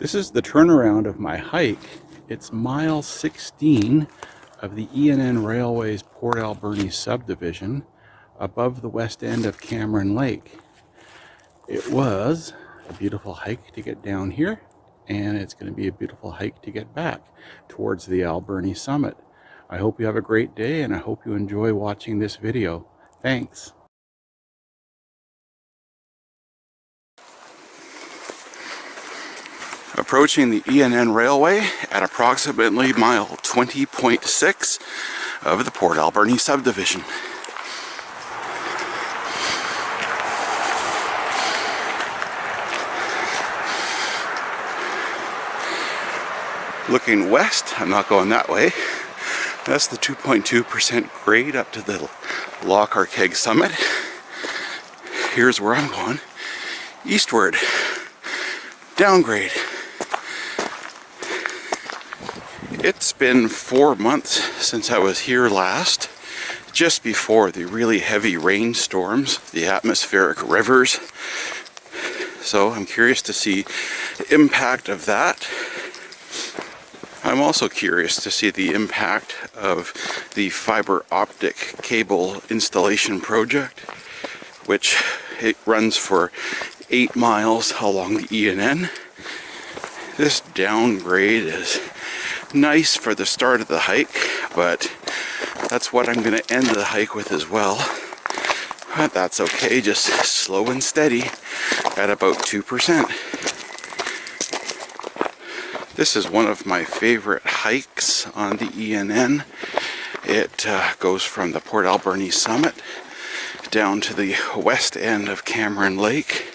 This is the turnaround of my hike. It's mile 16 of the E&N Railway's Port Alberni subdivision above the west end of Cameron Lake. It was a beautiful hike to get down here, and it's going to be a beautiful hike to get back towards the Alberni summit. I hope you have a great day, and I hope you enjoy watching this video. Thanks. Approaching the E&N Railway at approximately mile 20.6 of the Port Alberni subdivision. Looking west, I'm not going that way. That's the 2.2% grade up to the Loch Arkaig summit. Here's where I'm going. Eastward. Downgrade. It's been 4 months since I was here last, just before the really heavy rainstorms, the atmospheric rivers. So I'm curious to see the impact of that. I'm also curious to see the impact of the fiber optic cable installation project, which it runs for 8 miles along the E&N. This downgrade is nice for the start of the hike, but that's what I'm going to end the hike with as well. But that's okay, just slow and steady at about 2%. This is one of my favorite hikes on the E&N. It goes from the Port Alberni summit down to the west end of Cameron Lake.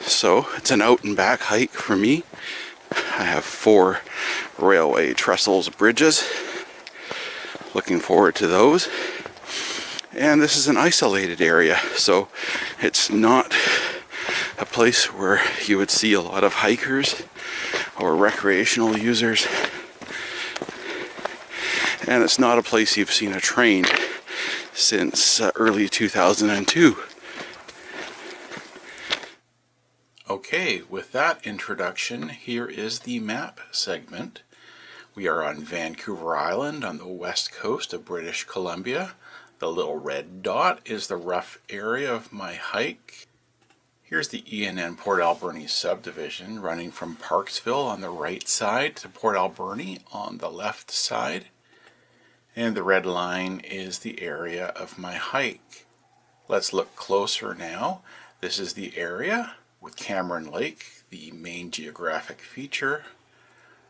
So it's an out and back hike for me. I have 4 railway trestles bridges. Looking forward to those. And this is an isolated area, so it's not a place where you would see a lot of hikers or recreational users. And it's not a place you've seen a train since early 2002. Okay, with that introduction, here is the map segment. We are on Vancouver Island on the west coast of British Columbia. The little red dot is the rough area of my hike. Here's the E&N Port Alberni subdivision running from Parksville on the right side to Port Alberni on the left side. And the red line is the area of my hike. Let's look closer now. This is the area with Cameron Lake, the main geographic feature.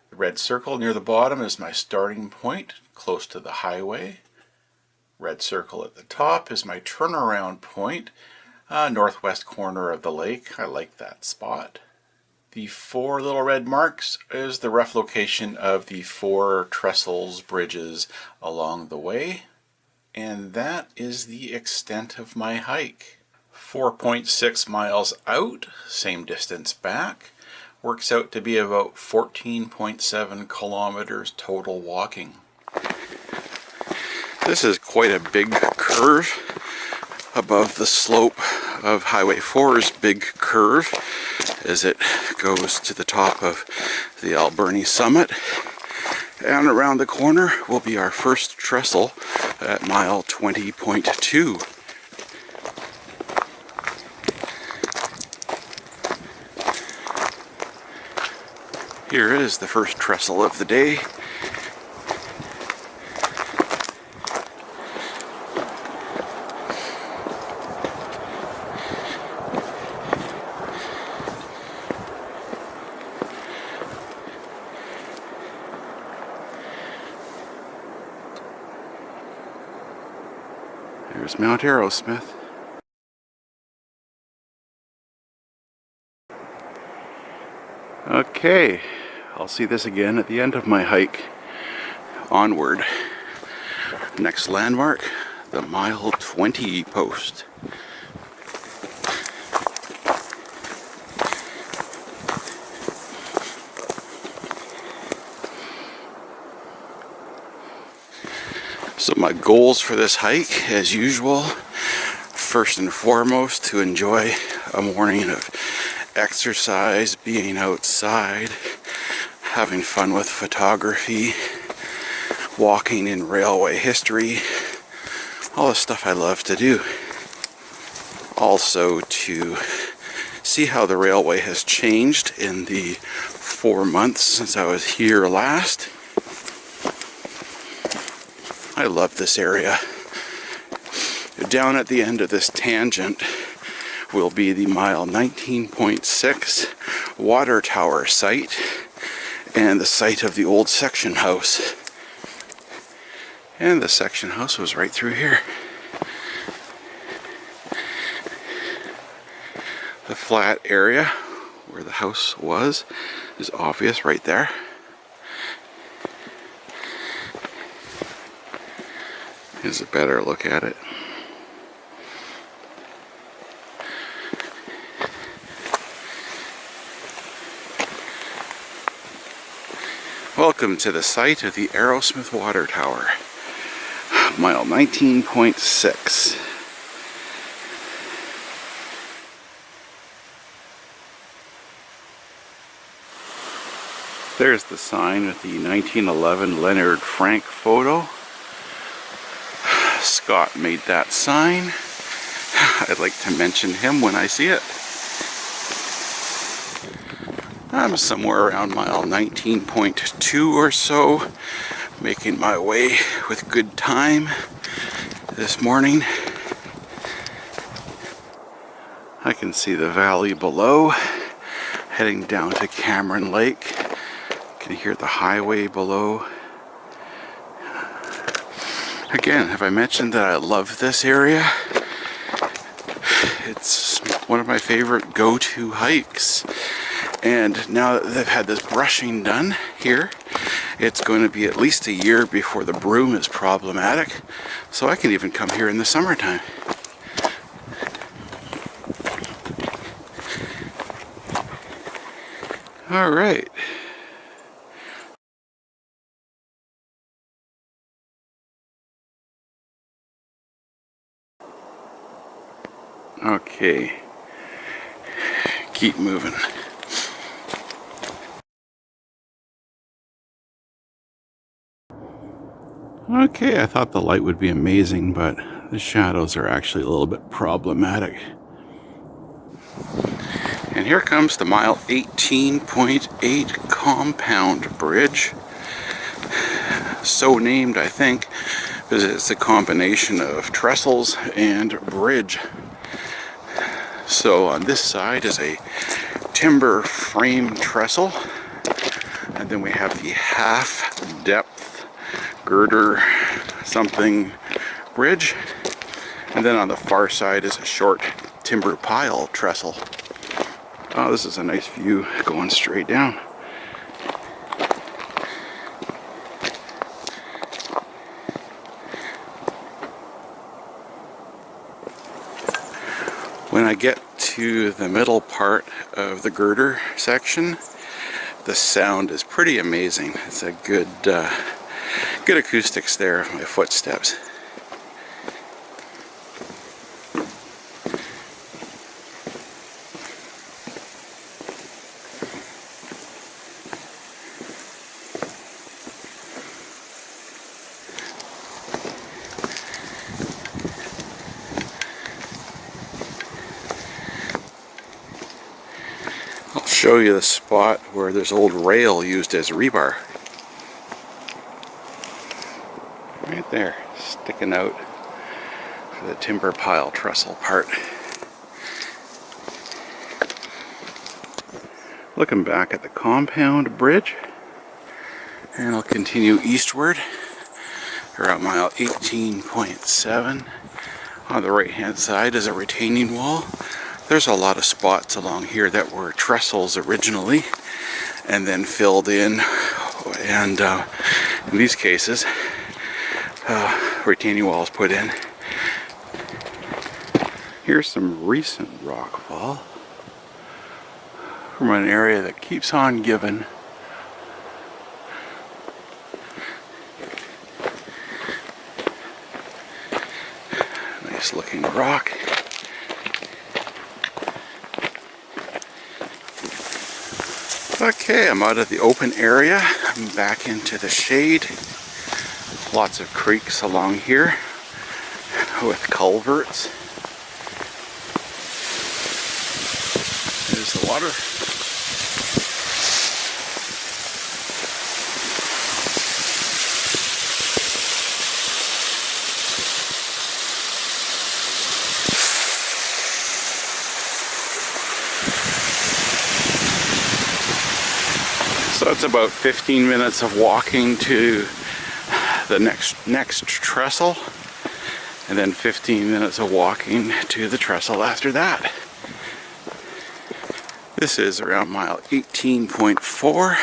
The red circle near the bottom is my starting point, close to the highway. Red circle at the top is my turnaround point, northwest corner of the lake. I like that spot. The 4 little red marks is the rough location of the 4 trestles bridges along the way. And that is the extent of my hike. 4.6 miles out, same distance back, works out to be about 14.7 kilometers total walking. This is quite a big curve above the slope of Highway 4's big curve as it goes to the top of the Alberni summit. And around the corner will be our first trestle at mile 20.2. Here is the first trestle of the day. There's Mount Arrowsmith. Okay, I'll see this again at the end of my hike. Onward. Next landmark, the mile 20 post. So my goals for this hike, as usual, first and foremost, to enjoy a morning of exercise, being outside, having fun with photography, walking in railway history, all the stuff I love to do. Also to see how the railway has changed in the 4 months since I was here last. I love this area. Down at the end of this tangent will be the mile 19.6 water tower site and the site of the old section house. And the section house was right through here. The flat area where the house was is obvious right there. Here's a better look at it. Welcome to the site of the Arrowsmith water tower, mile 19.6. There's the sign with the 1911 Leonard Frank photo. Scott made that sign. I'd like to mention him when I see it. I'm somewhere around mile 19.2 or so, making my way with good time this morning. I can see the valley below, heading down to Cameron Lake. Can hear the highway below. Again, have I mentioned that I love this area? It's one of my favorite go-to hikes. And now that they've had this brushing done here, it's going to be at least a year before the Broom is problematic. So I can even come here in the summertime. All right. Okay, keep moving. Okay, I thought the light would be amazing, but the shadows are actually a little bit problematic. And here comes the mile 18.8 compound bridge. So named, I think, because it's a combination of trestles and bridge. So on this side is a timber frame trestle, and then we have the half depth girder something bridge, and then on the far side is a short timber pile trestle. Oh, this is a nice view going straight down. When I get to the middle part of the girder section, the sound is pretty amazing. It's a good acoustics there of my footsteps. Show you the spot where there's old rail used as rebar. Right there, sticking out for the timber pile trestle part. Looking back at the compound bridge, and I'll continue eastward around mile 18.7. On the right hand side is a retaining wall. There's a lot of spots along here that were trestles originally and then filled in, and in these cases retaining walls put in. Here's some recent rockfall from an area that keeps on giving. Nice looking rock. Okay, I'm out of the open area. I'm back into the shade. Lots of creeks along here with culverts. There's the water. So it's about 15 minutes of walking to the next trestle, and then 15 minutes of walking to the trestle after that. This is around mile 18.4,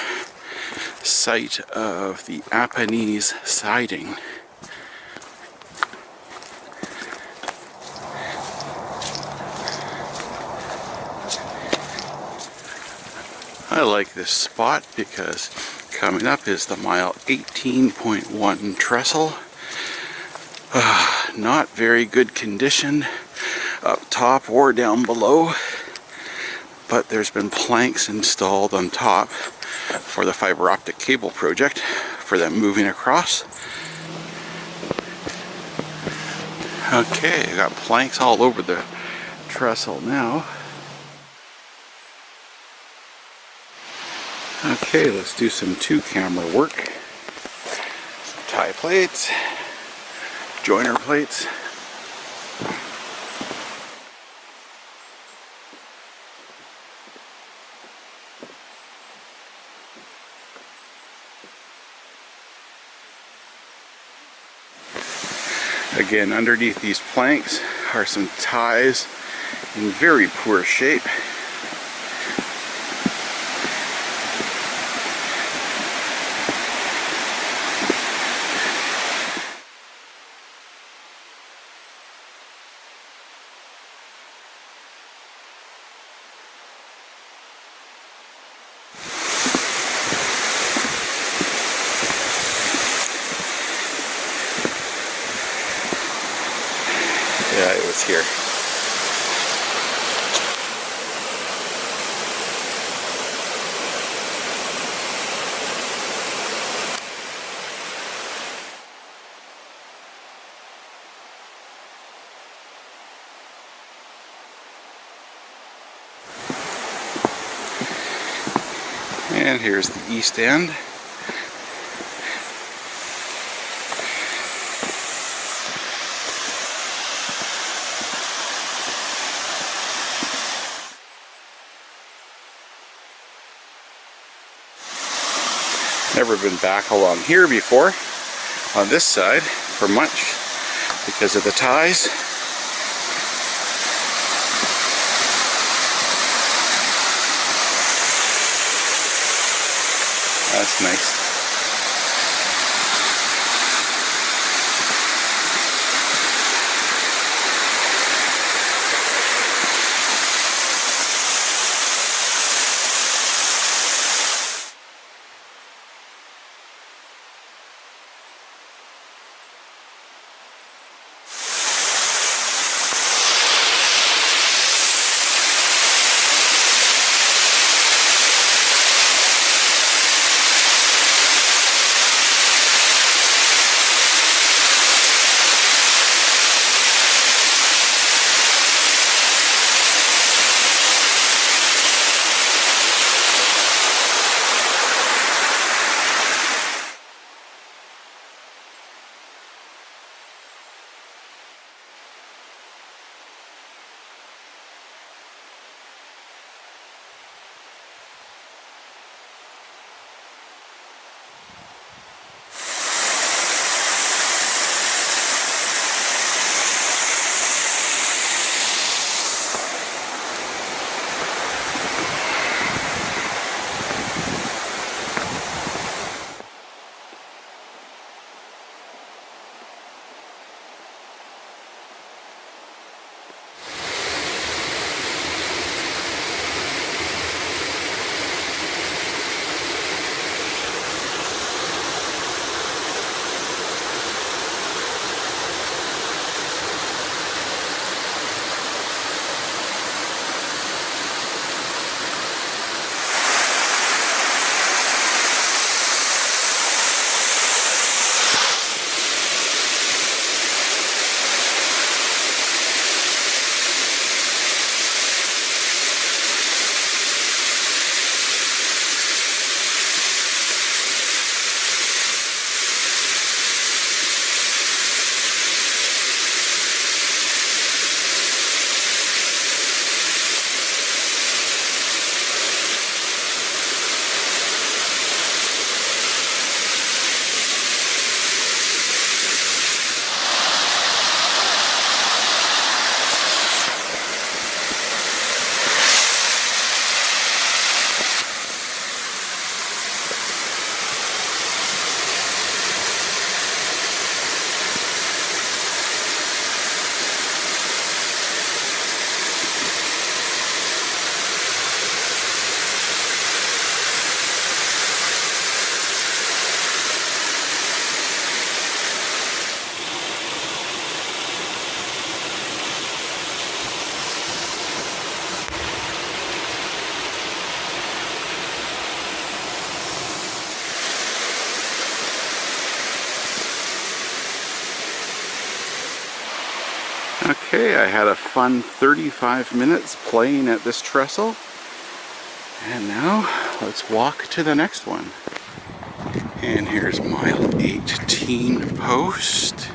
site of the Apennines siding. I like this spot because coming up is the mile 18.1 trestle. Not very good condition up top or down below, but there's been planks installed on top for the fiber optic cable project for them moving across. Okay, I got planks all over the trestle now. Okay, let's do some two-camera work. Some tie plates, joiner plates. Again, underneath these planks are some ties in very poor shape. Yeah, it was here. And here's the east end. Never been back along here before on this side for much because of the ties. That's nice. Okay, I had a fun 35 minutes playing at this trestle, and now let's walk to the next one. And here's mile 18 post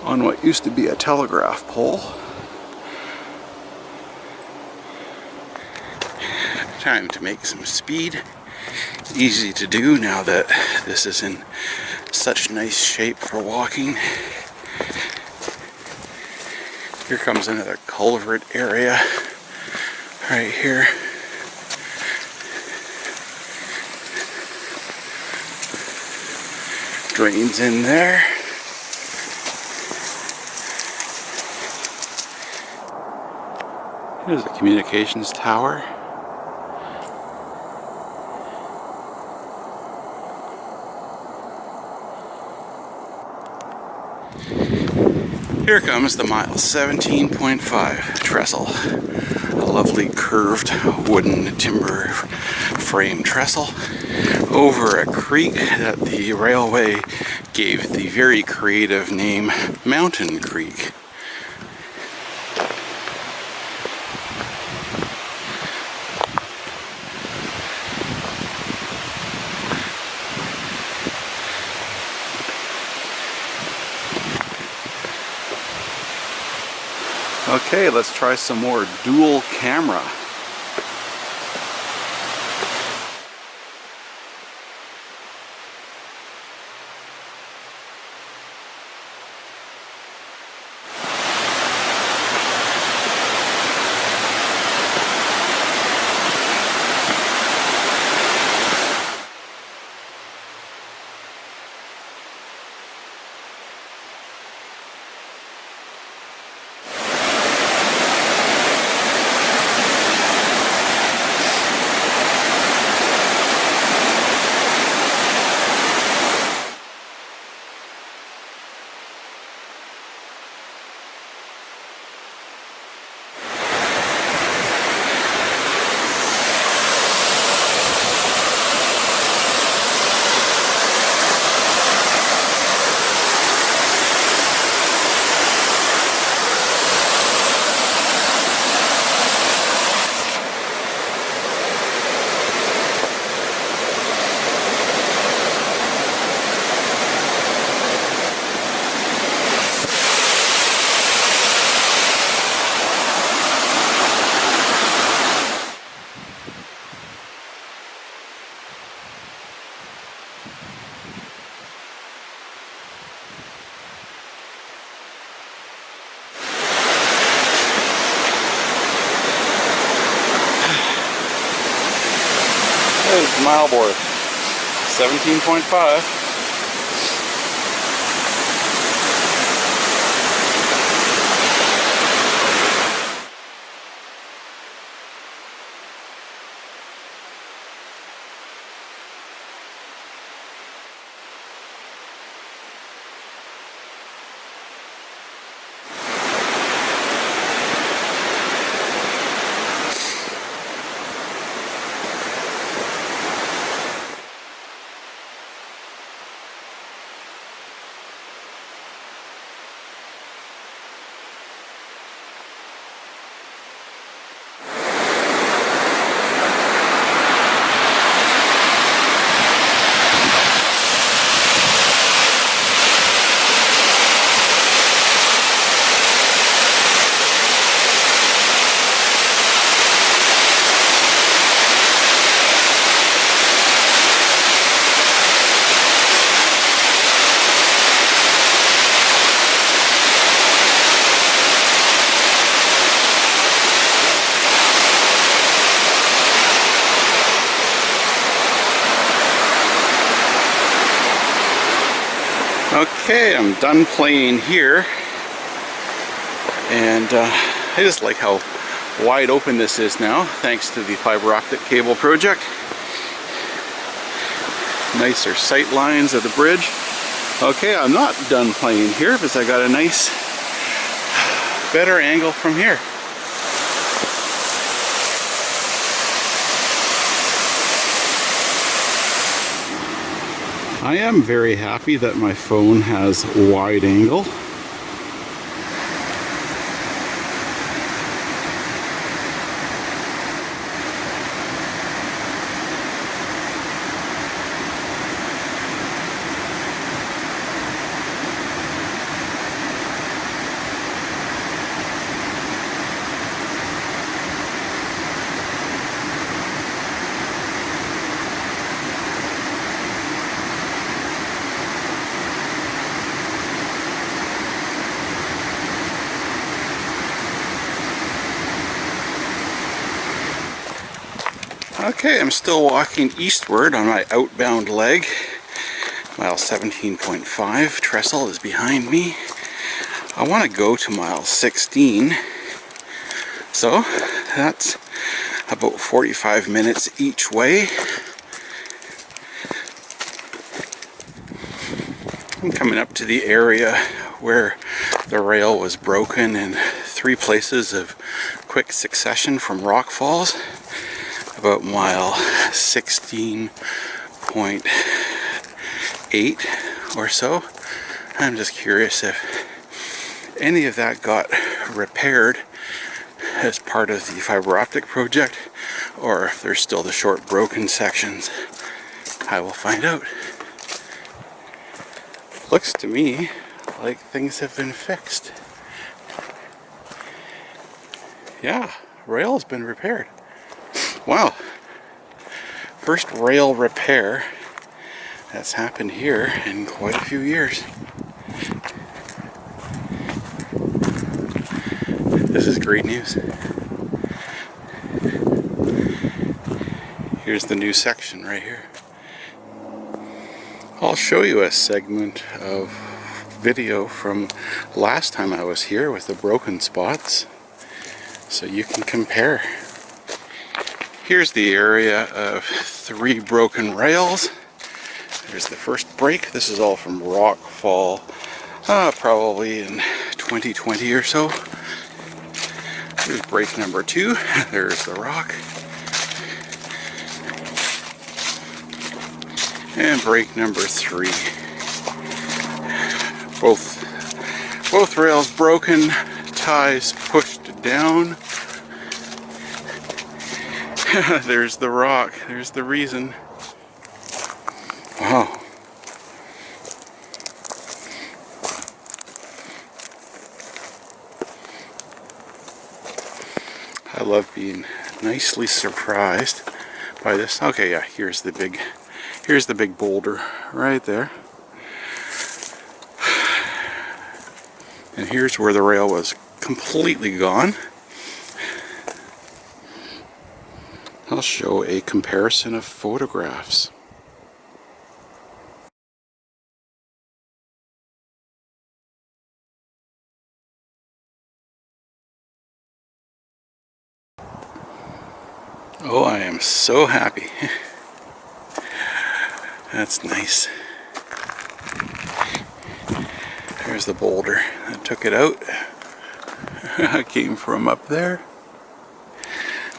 on what used to be a telegraph pole. Time to make some speed. Easy to do now that this is in such nice shape for walking. Here comes another culvert area right here. Drains in there. Here's the communications tower. Here comes the mile 17.5 trestle. A lovely curved wooden timber frame trestle over a creek that the railway gave the very creative name Mountain Creek. Okay, let's try some more dual camera. There's the mile board, 17.5. Okay, I'm done playing here, and I just like how wide open this is now, thanks to the fiber optic cable project. Nicer sight lines of the bridge. Okay, I'm not done playing here because I got a nice, better angle from here. I am very happy that my phone has wide angle. Okay, I'm still walking eastward on my outbound leg. Mile 17.5, Trestle is behind me. I want to go to mile 16, so that's about 45 minutes each way. I'm coming up to the area where the rail was broken in 3 places of quick succession from rock falls. About mile 16.8 or so. I'm just curious if any of that got repaired as part of the fiber optic project, or if there's still the short broken sections. I will find out. Looks to me like things have been fixed. Yeah, rail's been repaired. Wow, first rail repair that's happened here in quite a few years. This is great news. Here's the new section right here. I'll show you a segment of video from last time I was here with the broken spots, so you can compare. Here's the area of 3 broken rails. There's the first break. This is all from rock fall, probably in 2020 or so. Here's break number 2. There's the rock. And break number 3. Both rails broken, ties pushed down. There's the rock. There's the reason. Wow. I love being nicely surprised by this. Okay, yeah, here's the big boulder right there. And here's where the rail was completely gone. I'll show a comparison of photographs. Oh, I am so happy. That's nice. There's the boulder that took it out. I came from up there.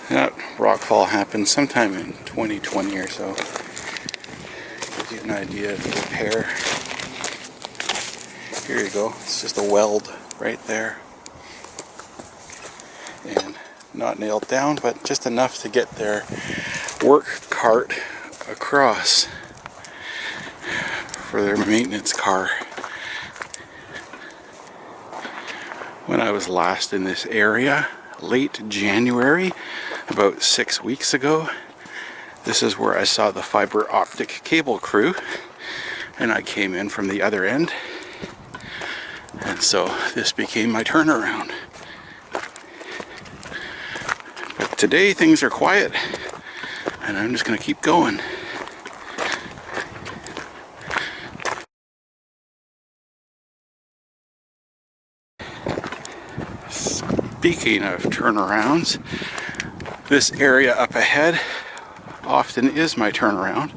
That rockfall happened sometime in 2020 or so. Gives you an idea of the repair. Here you go. It's just a weld right there. And not nailed down, but just enough to get their work cart across for their maintenance car. When I was last in this area, late January, about 6 weeks ago, this is where I saw the fiber optic cable crew, and I came in from the other end, and so this became my turnaround. But today things are quiet, and I'm just going to keep going. Speaking of turnarounds, this area up ahead often is my turnaround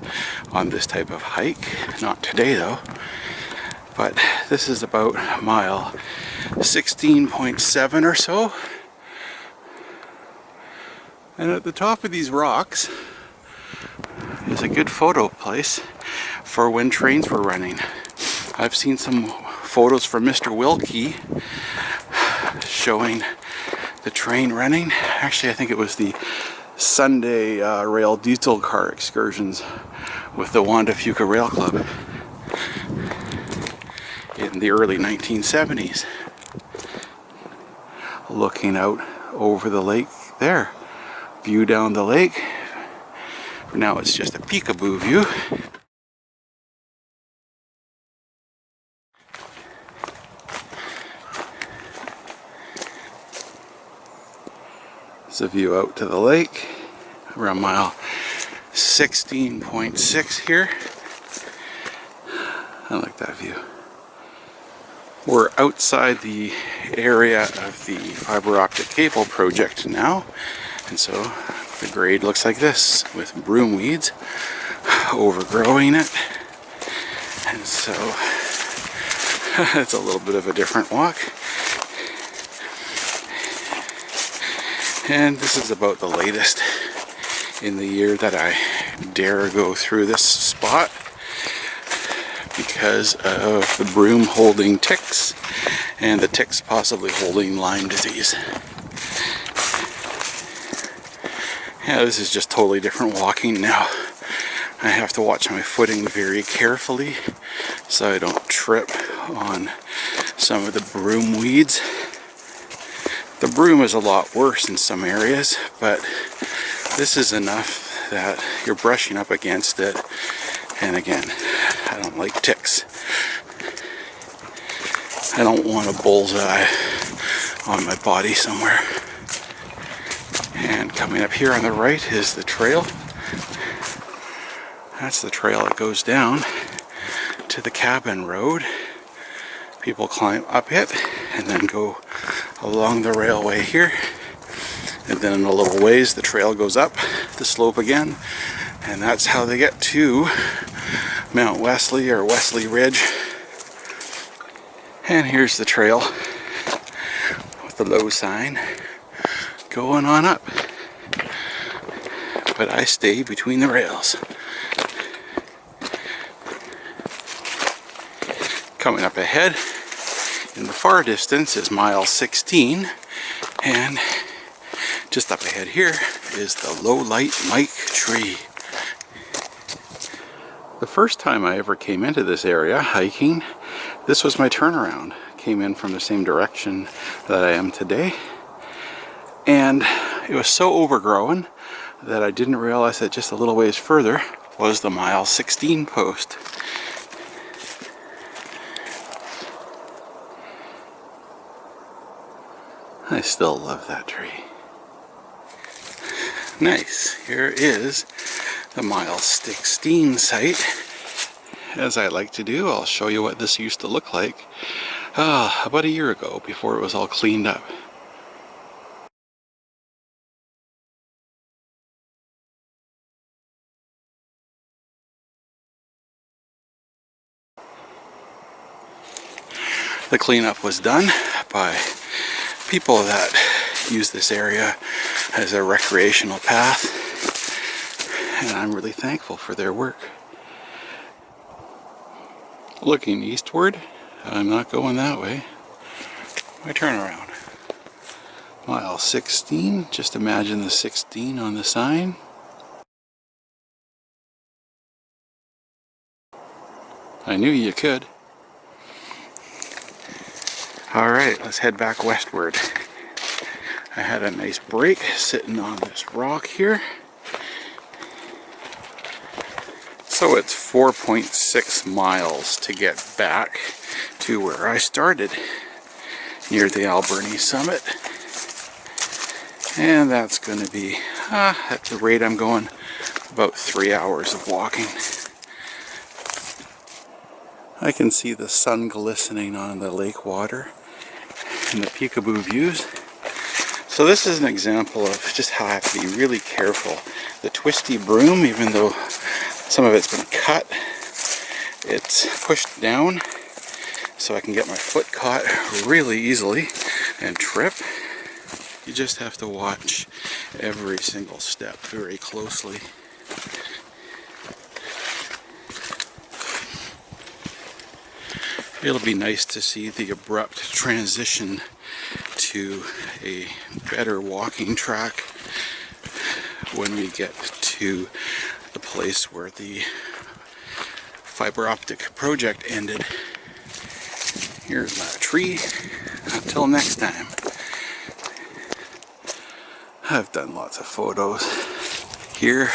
on this type of hike. Not today though, but this is about mile 16.7 or so. And at the top of these rocks is a good photo place for when trains were running. I've seen some photos from Mr. Wilkie showing the train running. Actually, I think it was the Sunday rail diesel car excursions with the Wanda Fuca Rail Club in the early 1970s. Looking out over the lake there. View down the lake. For now it's just a peekaboo view. It's a view out to the lake. We're on mile 16.6 here. I like that view. We're outside the area of the fiber optic cable project now, and so the grade looks like this with broom weeds overgrowing it, and so it's a little bit of a different walk. And this is about the latest in the year that I dare go through this spot, because of the broom holding ticks and the ticks possibly holding Lyme disease. Yeah, this is just totally different walking now. I have to watch my footing very carefully so I don't trip on some of the broom weeds. The broom is a lot worse in some areas, but this is enough that you're brushing up against it. And again, I don't like ticks. I don't want a bullseye on my body somewhere. And coming up here on the right is the trail. That's the trail that goes down to the cabin road. People climb up it and then go along the railway here. And then in a little ways the trail goes up the slope again. And that's how they get to Mount Wesley or Wesley Ridge. And here's the trail with the low sign going on up. But I stay between the rails. Coming up ahead in the far distance is mile 16, and just up ahead here is the low light Mike tree. The first time I ever came into this area hiking, this was my turnaround. Came in from the same direction that I am today, and it was so overgrown that I didn't realize that just a little ways further was the mile 16 post. I still love that tree. Nice. Here is the mile 16 site. As I like to do, I'll show you what this used to look like about a year ago, before it was all cleaned up. The cleanup was done by people that use this area as a recreational path, and I'm really thankful for their work. Looking eastward, I'm not going that way. My turnaround. Mile 16, just imagine the 16 on the sign. I knew you could. Alright, let's head back westward. I had a nice break sitting on this rock here. So it's 4.6 miles to get back to where I started, near the Alberni summit. And that's going to be, at the rate I'm going, about 3 hours of walking. I can see the sun glistening on the lake water and the peekaboo views. So this is an example of just how I have to be really careful. The twisty broom, even though some of it's been cut, it's pushed down so I can get my foot caught really easily and trip. You just have to watch every single step very closely. It'll be nice to see the abrupt transition to a better walking track when we get to the place where the fiber optic project ended. Here's my tree. Until next time. I've done lots of photos here.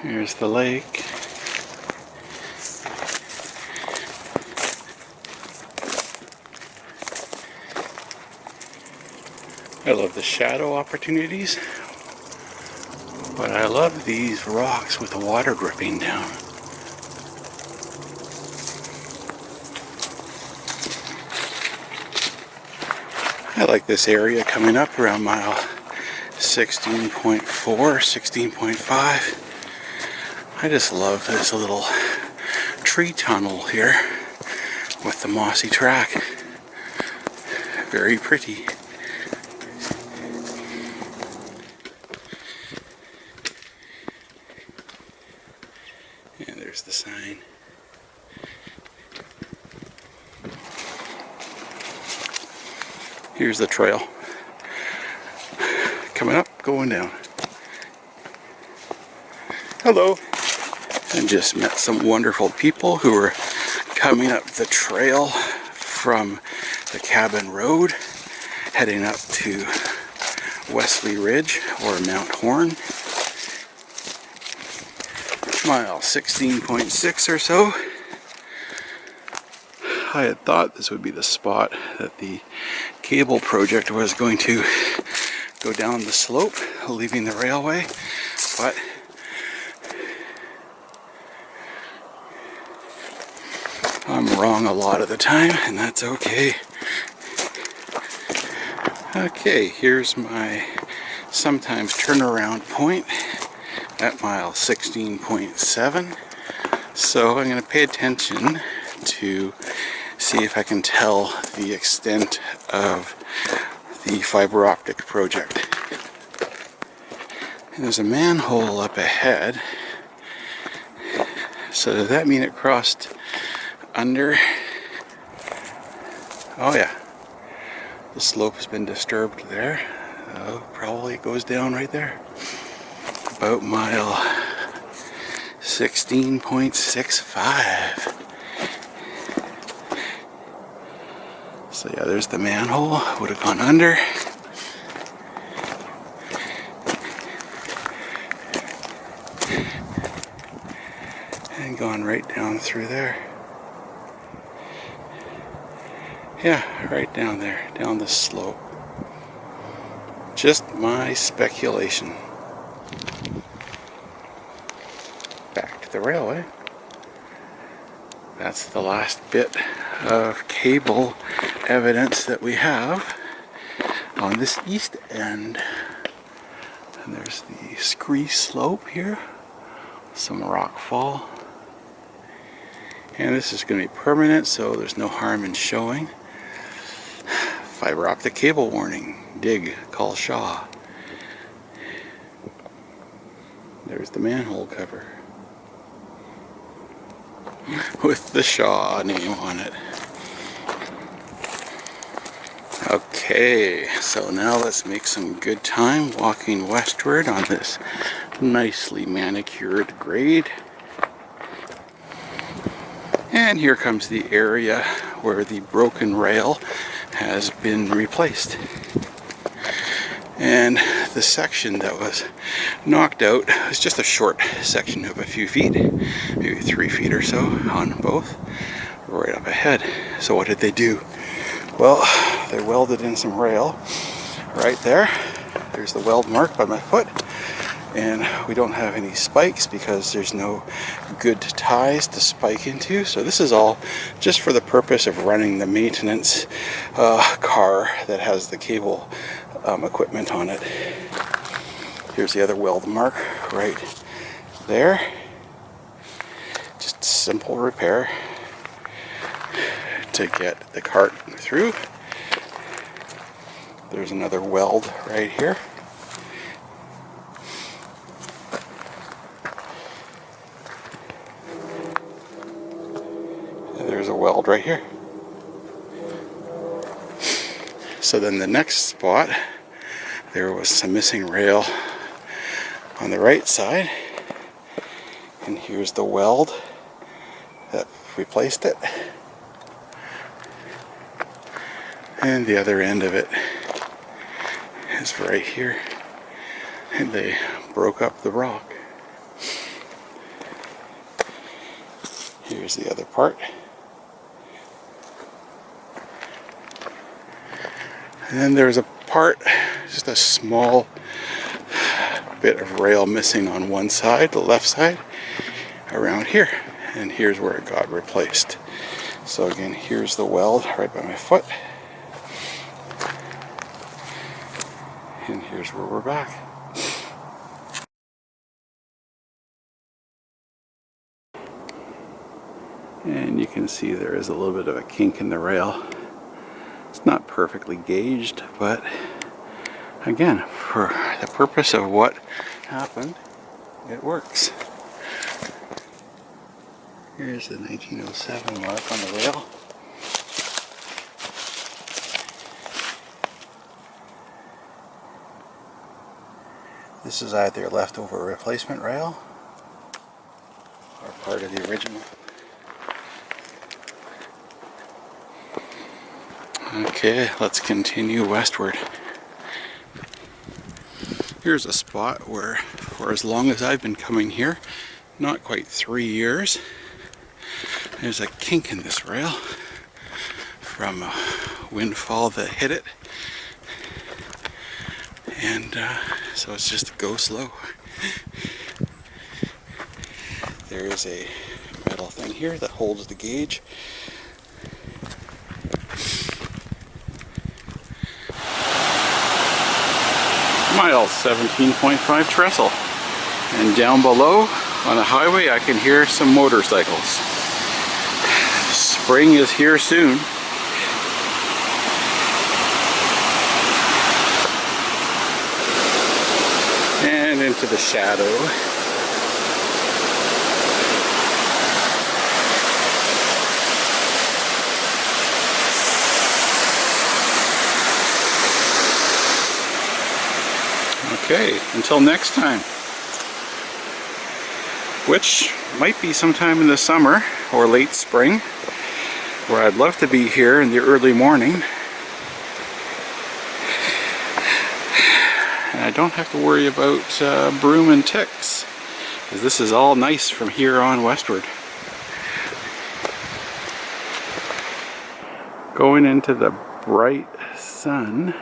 Here's the lake. I love the shadow opportunities, but I love these rocks with the water dripping down. I like this area coming up around mile 16.4, 16.5. I just love this little tree tunnel here with the mossy track. Very pretty. And there's the sign. Here's the trail. Coming up, going down. Hello. I just met some wonderful people who were coming up the trail from the Cabin Road, heading up to Wesley Ridge or Mount Horn. Mile 16.6 or so. I had thought this would be the spot that the cable project was going to go down the slope, leaving the railway, but I'm wrong a lot of the time, and that's okay. Okay, here's my sometimes turnaround point at mile 16.7. So I'm going to pay attention to see if I can tell the extent of the fiber optic project. And there's a manhole up ahead. So does that mean it crossed under? Oh yeah, the slope has been disturbed there. Probably it goes down right there. About mile 16.65. So yeah, there's the manhole. Would have gone under. And gone right down through there. Yeah, right down there, down the slope. Just my speculation. Back to the railway. That's the last bit of cable evidence that we have on this east end. And there's the scree slope here, some rock fall. And this is going to be permanent, so there's no harm in showing. Fiber optic cable warning. Dig. Call Shaw. There's the manhole cover with the Shaw name on it. Okay, so now let's make some good time walking westward on this nicely manicured grade. And here comes the area where the broken rail has been replaced. And the section that was knocked out was just a short section of a few feet, maybe 3 feet or so on both, right up ahead. So what did they do? Well, they welded in some rail right there. There's the weld mark by my foot. And we don't have any spikes because there's no good ties to spike into. So this is all just for the purpose of running the maintenance car that has the cable equipment on it. Here's the other weld mark right there. Just simple repair to get the cart through. There's another weld right here. weld right here. So then the next spot, there was some missing rail on the right side, and here's the weld that replaced it, and the other end of it is right here, and they broke up the rock. Here's the other part. And then there's a part, just a small bit of rail missing on one side, the left side, around here. And here's where it got replaced. So again, here's the weld right by my foot. And here's where we're back. And you can see there is a little bit of a kink in the rail. It's not perfectly gauged, but again, for the purpose of what happened, it works. Here's the 1907 mark on the rail. This is either leftover replacement rail or part of the original. Okay, let's continue westward. Here's a spot where, for as long as I've been coming here, not quite 3 years, there's a kink in this rail from a windfall that hit it. And so it's just go slow. There is a metal thing here that holds the gauge. Mile 17.5 Trestle. And down below on the highway I can hear some motorcycles. Spring is here soon. And into the shadow. Okay, until next time, which might be sometime in the summer or late spring, where I'd love to be here in the early morning. And I don't have to worry about broom and ticks, because this is all nice from here on westward. Going into the bright sun,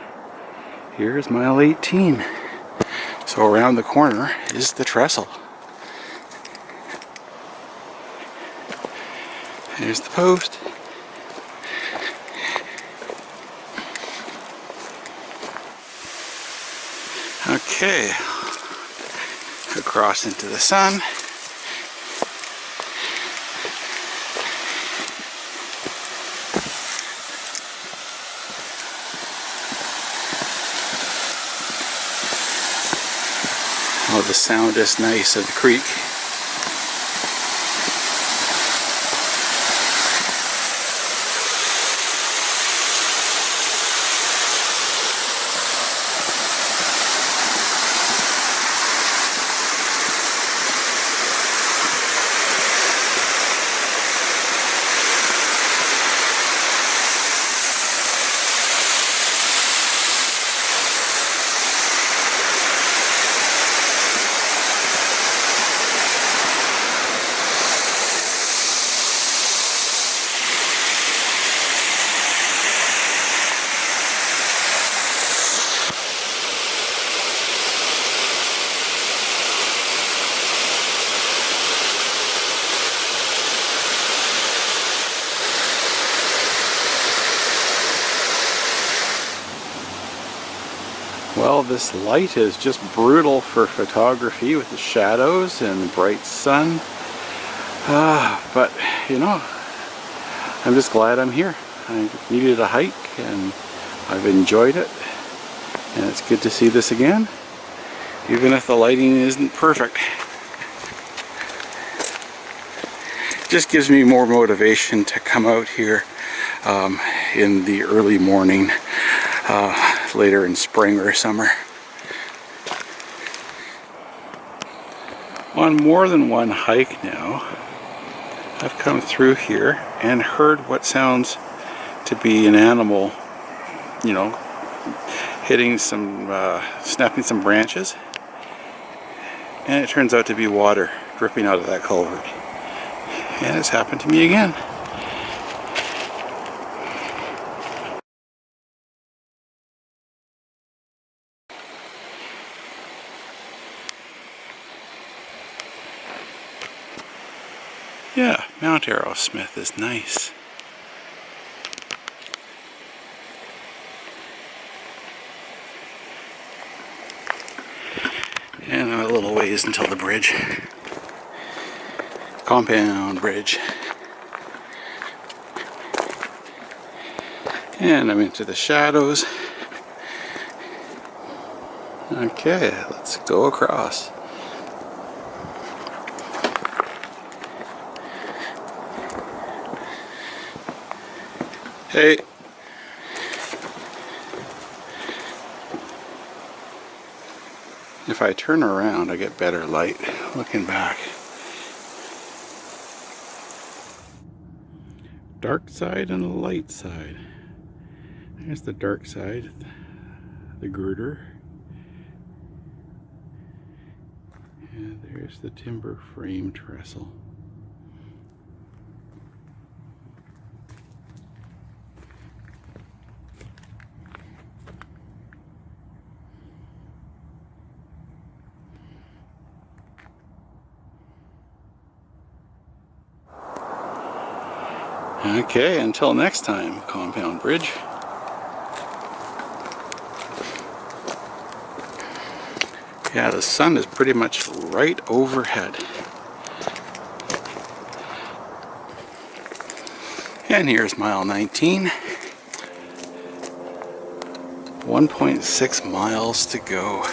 here's mile 18. So around the corner is the trestle. There's the post. Okay, across into the sun. Oh, the sound is nice of the creek. Well, this light is just brutal for photography with the shadows and the bright sun. But, you know, I'm just glad I'm here. I needed a hike and I've enjoyed it. And it's good to see this again, even if the lighting isn't perfect. just gives me more motivation to come out here in the early morning, later in spring or summer. On more than one hike now, I've come through here and heard what sounds to be an animal, you know, hitting some, snapping some branches, and it turns out to be water dripping out of that culvert. And it's happened to me again. Yeah, Mount Arrowsmith is nice. And I'm a little ways until the bridge. Compound bridge. And I'm into the shadows. Okay, let's go across. Hey. If I turn around, I get better light looking back. Dark side and a light side. There's the dark side, the girder. And there's the timber frame trestle. Okay, until next time, Compound Bridge. Yeah, the sun is pretty much right overhead. And here's mile 19. 1.6 miles to go.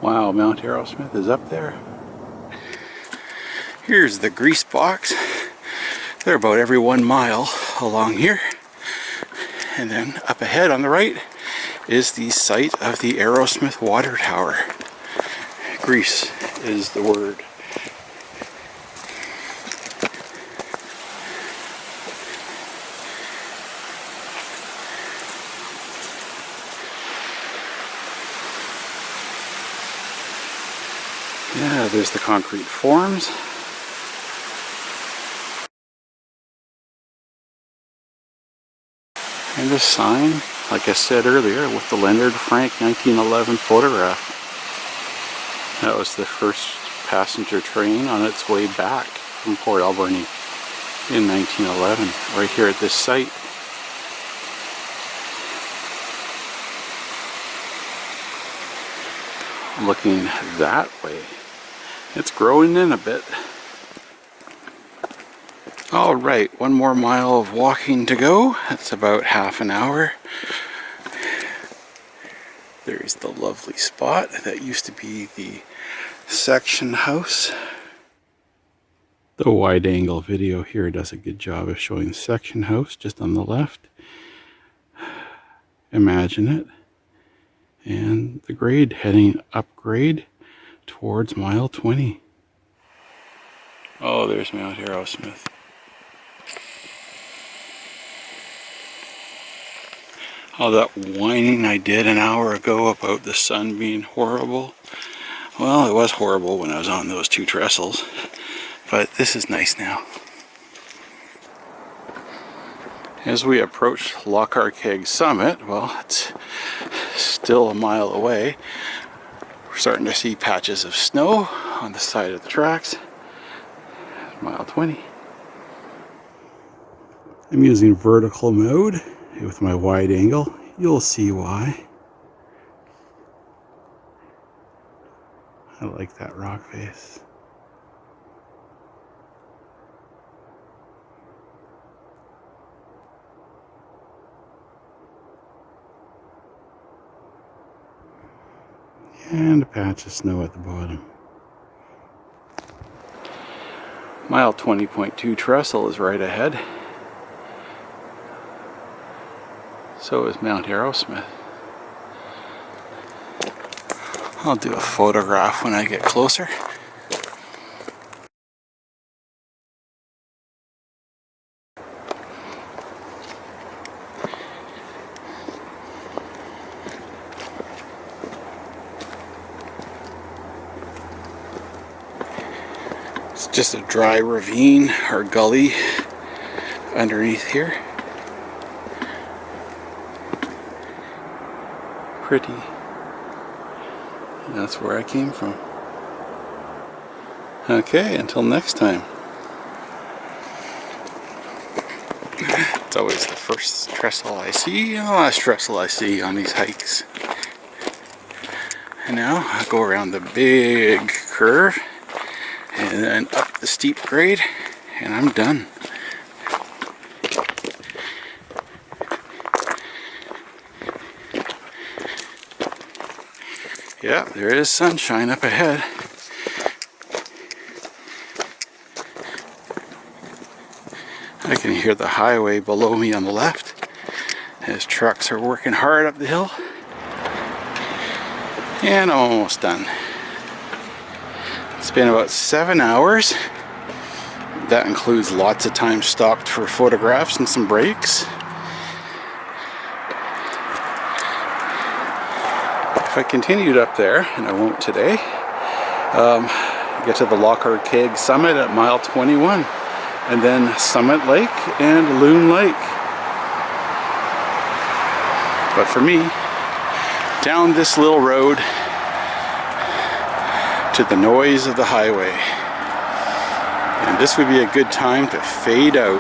Wow, Mount Arrowsmith is up there. Here's the grease box. They're about every 1 mile along here. And then up ahead on the right is the site of the Arrowsmith water tower. Grease is the word. Yeah, there's the concrete forms. And a sign, like I said earlier, with the Leonard Frank 1911 photograph. That was the first passenger train on its way back from Port Alberni in 1911, right here at this site. Looking that way. It's growing in a bit. Alright, 1 more mile of walking to go. That's about half an hour. There's the lovely spot that used to be the section house. The wide angle video here does a good job of showing the section house just on the left. Imagine it. And the grade heading upgrade towards mile 20. Oh, there's Mount Arrowsmith. All that whining I did an hour ago about the sun being horrible. Well, it was horrible when I was on those 2 trestles, but this is nice now. As we approach Lochar summit, well, it's still a mile away. We're starting to see patches of snow on the side of the tracks. Mile 20. I'm using vertical mode with my wide angle. You'll see why. I like that rock face. And a patch of snow at the bottom. Mile 20.2 Trestle is right ahead. So is Mount Arrowsmith. I'll do a photograph when I get closer. It's just a dry ravine or gully underneath here. Pretty. And that's where I came from. Okay, until next time. It's always the first trestle I see and the last trestle I see on these hikes. And now I go around the big curve and then up the steep grade, and I'm done. Yeah, there is sunshine up ahead. I can hear the highway below me on the left as trucks are working hard up the hill. And I'm almost done. It's been about 7 hours. That includes lots of time stopped for photographs and some breaks. If I continued up there, and I won't today, get to the Lockhart Keg Summit at mile 21, and then Summit Lake and Loon Lake. But for me, down this little road to the noise of the highway. And this would be a good time to fade out.